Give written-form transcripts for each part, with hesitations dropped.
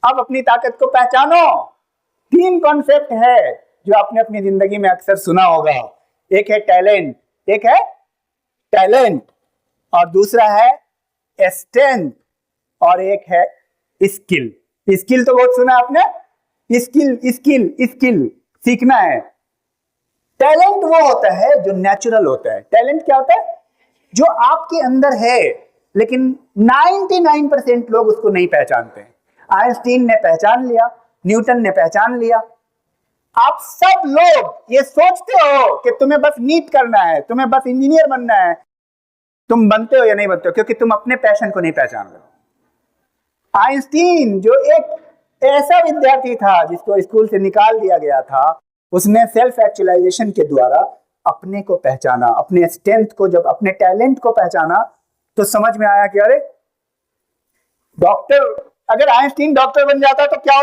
अब अपनी ताकत को पहचानो। 3 कॉन्सेप्ट है जो आपने अपनी जिंदगी में अक्सर सुना होगा। एक है टैलेंट, और दूसरा है स्ट्रेंथ, और एक है स्किल। स्किल तो बहुत सुना आपने, स्किल सीखना है। टैलेंट वो होता है जो नेचुरल होता है। टैलेंट क्या होता है? जो आपके अंदर है, लेकिन 99% लोग उसको नहीं पहचानते। आइंस्टीन ने पहचान लिया, न्यूटन ने पहचान लिया। आप सब लोग ये सोचते हो कि तुम्हें बस नीट करना है, तुम्हें बस इंजीनियर बनना है। तुम बनते हो या नहीं बनते हो? क्योंकि तुम अपने पैशन को नहीं पहचान रहे हो। आइंस्टीन जो एक ऐसा विद्यार्थी था जिसको स्कूल से निकाल दिया गया था, उसने सेल्फ एक्चुअलाइजेशन के द्वारा अपने को पहचाना, अपने स्ट्रेंथ को, जब अपने टैलेंट को पहचाना तो समझ में आया कि अरे डॉक्टर, अगर आइंस्टीन डॉक्टर बन जाता तो क्या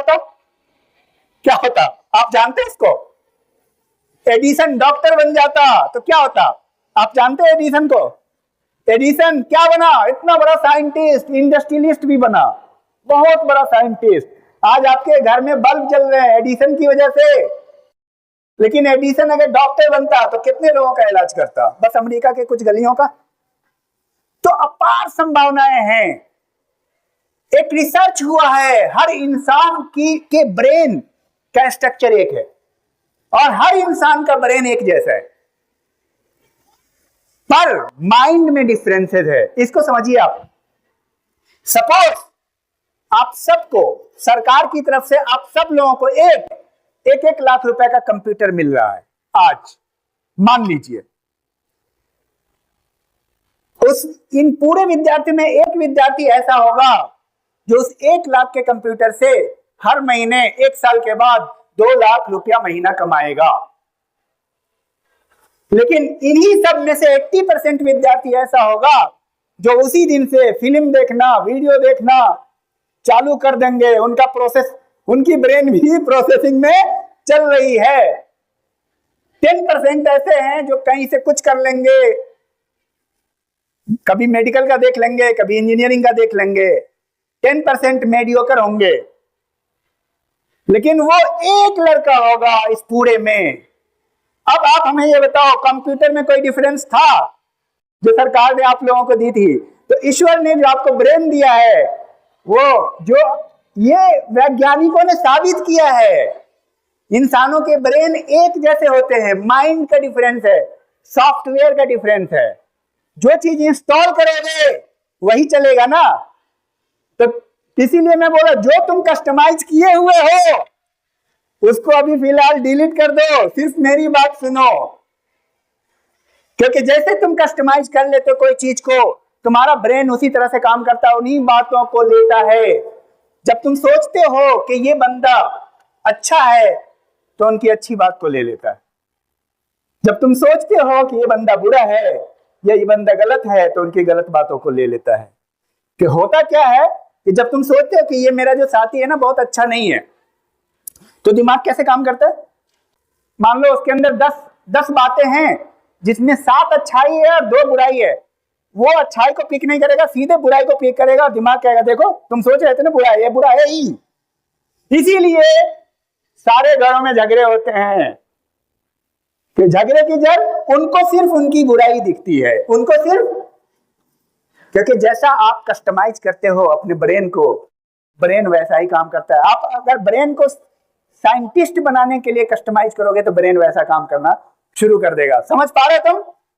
होता? आप जानते हैं इसको? एडिसन डॉक्टर बन जाता तो क्या होता? आप जानते हैं एडिसन को? एडिसन क्या बना? इतना बड़ा साइंटिस्ट, इंडस्ट्रियलिस्ट भी बना, बहुत बड़ा साइंटिस्ट। आज आपके घर में बल्ब जल रहे हैं एडिसन की वजह से। लेकिन एडिसन अगर डॉक्टर बनता तो कितने लोगों का इलाज करता? बस अमेरिका के कुछ गलियों का। तो अपार संभावनाएं हैं। एक रिसर्च हुआ है, हर इंसान के ब्रेन का स्ट्रक्चर एक है और हर इंसान का ब्रेन एक जैसा है, पर माइंड में डिफरेंसेस है। इसको समझिए आप। सपोज आप सबको सरकार की तरफ से, आप सब लोगों को एक लाख रुपए का कंप्यूटर मिल रहा है आज, मान लीजिए। इन पूरे विद्यार्थी में एक विद्यार्थी ऐसा होगा जो उस 1 लाख के कंप्यूटर से हर महीने 1 साल के बाद 2 लाख रुपया महीना कमाएगा। लेकिन इन्हीं सब में से 80% विद्यार्थी ऐसा होगा जो उसी दिन से फिल्म देखना, वीडियो देखना चालू कर देंगे। उनका प्रोसेस, उनकी ब्रेन भी प्रोसेसिंग में चल रही है। 10% ऐसे हैं जो कहीं से कुछ कर लेंगे, कभी मेडिकल का देख लेंगे, कभी इंजीनियरिंग का देख लेंगे। 10% मेडियोकर होंगे। लेकिन वो एक लड़का होगा इस पूरे में। अब आप हमें ये बताओ, कंप्यूटर में कोई डिफरेंस था जो सरकार ने आप लोगों को दी थी? तो ईश्वर ने जो आपको ब्रेन दिया है, वो जो ये वैज्ञानिकों ने साबित किया है, इंसानों के ब्रेन एक जैसे होते हैं। माइंड का डिफरेंस है, सॉफ्टवेयर का डिफरेंस है। जो चीज इंस्टॉल करोगे वही चलेगा ना। तो इसीलिए मैं बोला, जो तुम कस्टमाइज किए हुए हो उसको अभी फिलहाल डिलीट कर दो, सिर्फ मेरी बात सुनो। क्योंकि जैसे तुम कस्टमाइज कर लेते हो कोई चीज को, तुम्हारा ब्रेन उसी तरह से काम करता है, उन्हीं बातों को लेता है। जब तुम सोचते हो कि ये बंदा अच्छा है तो उनकी अच्छी बात को ले लेता है। जब तुम सोचते हो कि ये बंदा बुरा है या ये बंदा गलत है तो उनकी गलत बातों को ले लेता है। कि होता क्या है कि जब तुम सोचते हो कि ये मेरा जो साथी है ना बहुत अच्छा नहीं है, तो दिमाग कैसे काम करता है? मान लो उसके अंदर 10 बातें हैं जिसमें 7 अच्छाई है और 2 बुराई है। वो अच्छाई को पिक नहीं करेगा, सीधे बुराई को पिक करेगा। दिमाग कहेगा देखो तुम सोच रहे थे ना बुरा है, ये बुरा है ही। इसीलिए सारे घरों में झगड़े होते हैं कि झगड़े की जड़ उनको सिर्फ उनकी बुराई दिखती है, उनको सिर्फ। क्योंकि जैसा आप कस्टमाइज करते हो अपने ब्रेन को, ब्रेन वैसा ही काम करता है। आप अगर ब्रेन को साइंटिस्ट बनाने के लिए कस्टमाइज करोगे तो ब्रेन वैसा काम करना शुरू कर देगा। समझ पा रहे तुम?